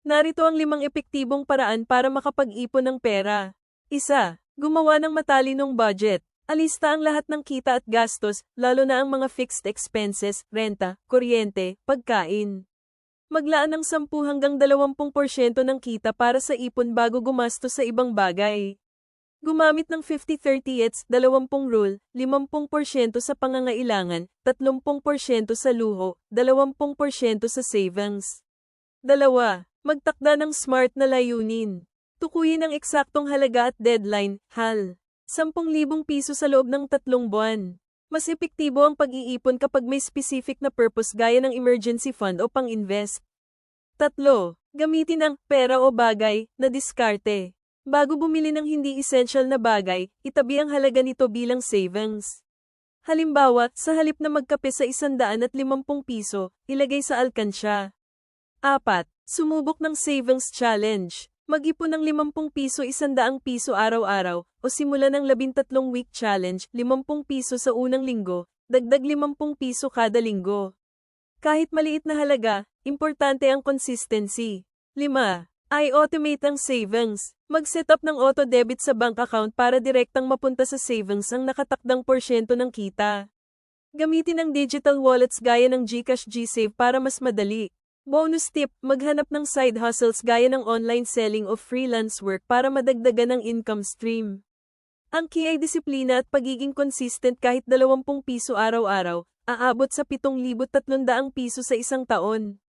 Narito ang 5 epektibong paraan para makapag-ipon ng pera. 1. Gumawa ng matalinong budget. Alista ang lahat ng kita at gastos, lalo na ang mga fixed expenses, renta, kuryente, pagkain. Maglaan ng 10 hanggang 20% ng kita para sa ipon bago gumastos sa ibang bagay. Gumamit ng 50-30-20 rule, 50% sa pangangailangan, 30% sa luho, 20% sa savings. 2. Magtakda ng smart na layunin. Tukuyin ang eksaktong halaga at deadline, HAL. 10,000 piso sa loob ng 3 buwan. Mas epektibo ang pag-iipon kapag may specific na purpose gaya ng emergency fund o pang-invest. 3. Gamitin ang pera o bagay na diskarte. Bago bumili ng hindi essential na bagay, itabi ang halaga nito bilang savings. Halimbawa, sa halip na magkape sa 150 piso, ilagay sa alkansya. 4. Sumubok ng savings challenge. Mag-ipon ng 50 piso 100 piso araw-araw, o simula ng 13-week challenge, 50 piso sa unang linggo, dagdag 50 piso kada linggo. Kahit maliit na halaga, importante ang consistency. 5. I-automate ang savings. Mag-set up ng auto-debit sa bank account para direktang mapunta sa savings ang nakatakdang porsyento ng kita. Gamitin ang digital wallets gaya ng GCash GSave para mas madali. Bonus tip, maghanap ng side hustles gaya ng online selling o freelance work para madagdagan ang income stream. Ang key ay disiplina at pagiging consistent kahit 20 piso araw-araw, aabot sa 7,300 piso sa isang taon.